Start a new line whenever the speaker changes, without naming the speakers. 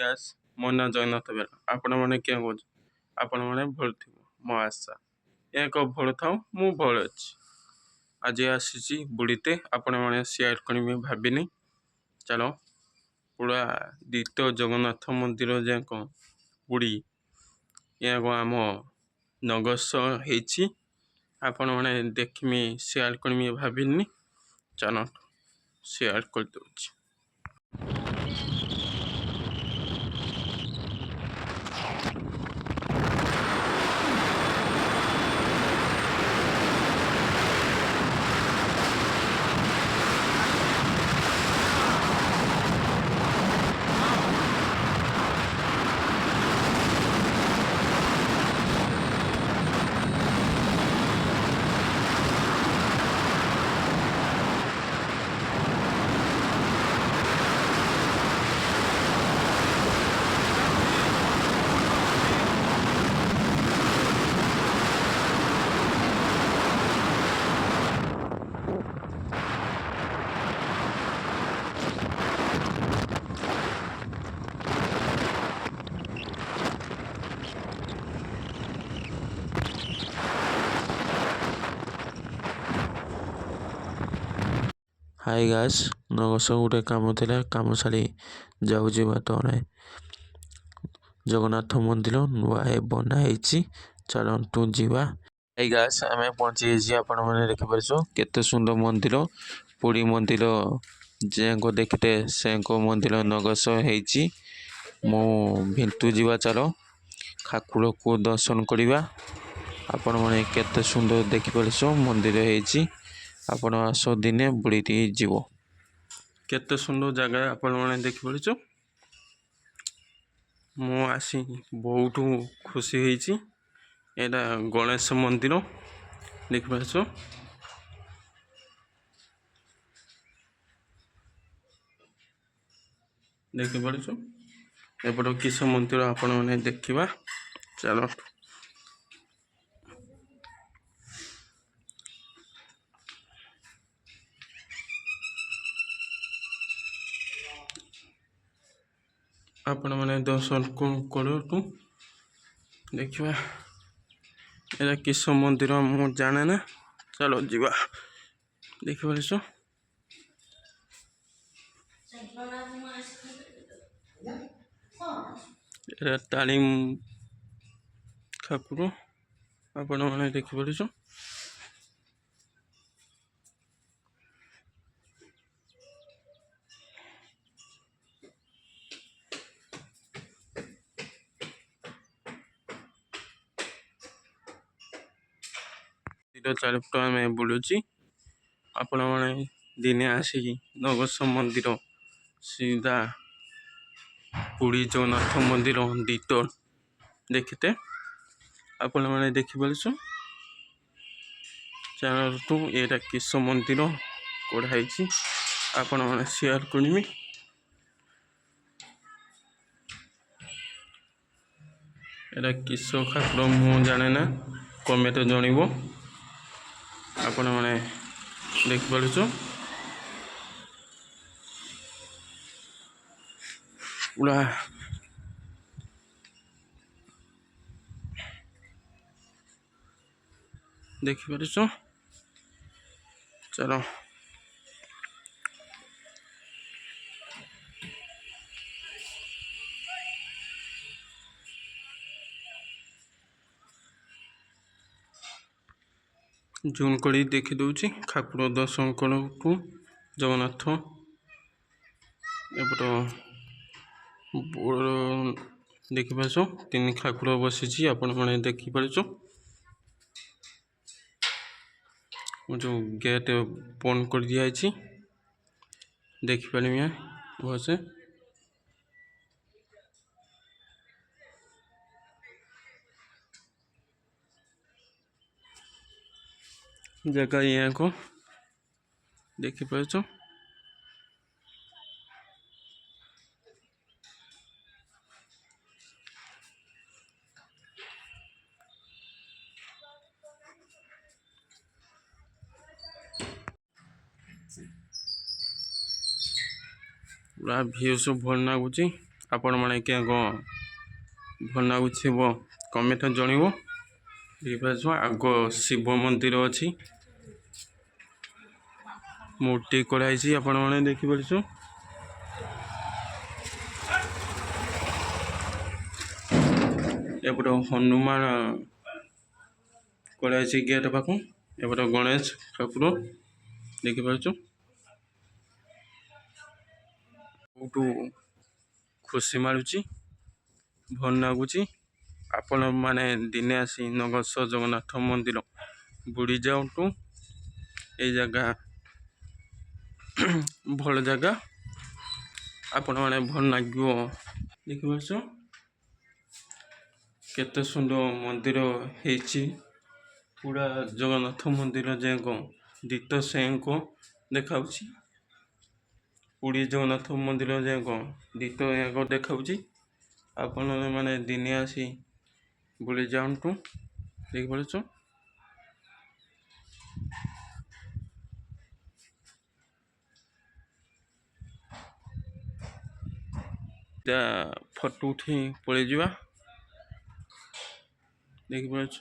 Gas ମୋ ନାଁ ଜଗନ୍ନାଥ ବେହେରା। ଆପଣମାନେ କିଏ କହୁଛ? ଆପଣମାନେ ଭଲ ଥିବ ମୋ ଆଶା। ଏକ ଭଲ ଥାଉ, ମୁଁ ଭଲ ଅଛି। ଆଜି ଆସିଛି ବୁଢ଼ୀତେ ଆପଣମାନେ ସେୟାର କରିବେ ଭାବିନି। ଚାଲ ପୁରା ଦ୍ୱିତୀୟ ଜଗନ୍ନାଥ ମନ୍ଦିର ଯାକ ବୁଢ଼ୀ ଏହା ଆମ ନଗର ହେଇଛି। ଆପଣମାନେ ଦେଖିମି ସେୟାର କରିମି ଭାବିନି। ଚାଲ ସେୟାର କରିଦେଉଛି।
ହାଇ ଗାସ୍ ନଗସ ଗୋଟେ କାମ ଥିଲା, କାମ ସାରି ଯାଉଛି ବାଟରେ। ଜଗନ୍ନାଥ ମନ୍ଦିର ନୂଆ ବନା ହେଇଛି, ଚାଲନ୍ତୁ ଯିବା। ହାଇ ଗାସ୍ ଆମେ ପହଞ୍ଚିଯାଇଛି, ଆପଣମାନେ ଦେଖିପାରୁଛୁ କେତେ ସୁନ୍ଦର ମନ୍ଦିର। ପୁରୀ ମନ୍ଦିର ଯେଙ୍କ ଦେଖିତେ ସେଙ୍କ ମନ୍ଦିର ନଗସ ହେଇଛି। ମୁଁ ଭିତୁ ଯିବା, ଚାଲ ଠାକୁରକୁ ଦର୍ଶନ କରିବା। ଆପଣମାନେ କେତେ ସୁନ୍ଦର ଦେଖିପାରୁଛୁ ମନ୍ଦିର ହେଇଛି। ଆପଣ ଆସ ଦିନେ ବୁଲିକି ଯିବ।
କେତେ ସୁନ୍ଦର ଜାଗା ଆପଣମାନେ ଦେଖିପାରୁଛୁ। ମୁଁ ଆସି ବହୁତ ଖୁସି ହେଇଛି। ଏଇଟା ଗଣେଶ ମନ୍ଦିର ଦେଖିପାରୁଛୁ। ଦେଖିପାରୁଛୁ ଏପଟ କିସ ମନ୍ଦିର ଆପଣମାନେ ଦେଖିବା। ଚାଲ ଆପଣମାନେ ଦର୍ଶନ କରନ୍ତୁ ଦେଖିବା। ଏଇଟା କିସ ମନ୍ଦିର ମୁଁ ଜାଣେ ନା। ଚାଲ ଯିବା। ଦେଖିପାରୁଛୁ ଏଇଟା ତାଳିମ ଠାକୁର ଆପଣମାନେ ଦେଖିପାରୁଛୁ। ଚାରିପଟ ଆମେ ବୁଲୁଛି। ଆପଣମାନେ ଦିନେ ଆସିକି ନଗସ ମନ୍ଦିର ସିଧା ପୁରୀ ଜଗନ୍ନାଥ ମନ୍ଦିର ଦ୍ୱିତୀୟ ଦେଖିତେ ଆପଣମାନେ ଦେଖିପାରୁଛୁ। ଚାଲନ୍ତୁ ଏଇଟା କିସ ମନ୍ଦିର ଗଢ଼ା ହେଇଛି, ଆପଣମାନେ ସେୟାର କରିବେ। ଏଇଟା କିସ ଠାକୁର ମୁଁ ଜାଣେ ନା, କମେଣ୍ଟ ଜଣିବ। ଆପଣମାନେ ଦେଖିପାରୁଛୁ ପୁରା ଦେଖିପାରୁଛୁ। ଚାଲ ଜୁମ୍ କରି ଦେଖିଦଉଛି। ଠାକୁର ଦର୍ଶନ କରନ୍ତୁ ଜଗନ୍ନାଥ। ଏପଟ ଦେଖିପାରୁଛୁ ତିନି ଠାକୁର ବସିଛି, ଆପଣମାନେ ଦେଖିପାରୁଛୁ। ଯେଉଁ ଗେଟ୍ ବନ୍ଦ କରିଦିଆଯାଇଛି ଦେଖିପାରିବେ ଭଲସେ। ଜାଗା ଏହାକୁ ଦେଖିପାରୁଛୁ। ପୁରା ଭିଉ ସବୁ ଭଲ ଲାଗୁଛି। ଆପଣମାନେ କେଁ କ'ଣ ଭଲ ଲାଗୁଥିବ କମେଣ୍ଟ ଜଣାଇବ। ଦେଖିପାରୁଛ ଆଗ ଶିବ ମନ୍ଦିର ଅଛି, ମୂର୍ତ୍ତି କରାହେଇଛି ଆପଣମାନେ ଦେଖିପାରୁଛ। ଏପଟେ ହନୁମାନ କରାହେଇଛି ଗେଟ୍ ପାଖକୁ, ଏପଟେ ଗଣେଶ ଠାକୁର ଦେଖିପାରୁଛୁ। ବହୁତ ଖୁସି ମାରୁଛି, ଭଲ ଲାଗୁଛି। ଆପଣମାନେ ଦିନେ ଆସି ନଗର ଜଗନ୍ନାଥ ମନ୍ଦିର ବୁଲି ଯାଆନ୍ତୁ। ଏଇ ଜାଗା ଭଲ ଜାଗା, ଆପଣମାନେ ଭଲ ଲାଗିବ। ଦେଖିପାରୁଛ କେତେ ସୁନ୍ଦର ମନ୍ଦିର ହେଇଛି। ପୁରା ଜଗନ୍ନାଥ ମନ୍ଦିର ଯାକ ଦିତ ସେଙ୍କ ଦେଖାଉଛି। ପୁରୀ ଜଗନ୍ନାଥ ମନ୍ଦିର ଯାକ ଦିତ ଯାକ ଦେଖାଉଛି। ଆପଣମାନେ ଦିନେ ଆସି ବୁଲି ଯାଆନ୍ତୁ। ଦେଖିପାରୁଛ ଫଟୋ ଉଠେଇ ପଳେଇ ଯିବା। ଦେଖିପାରୁଛ।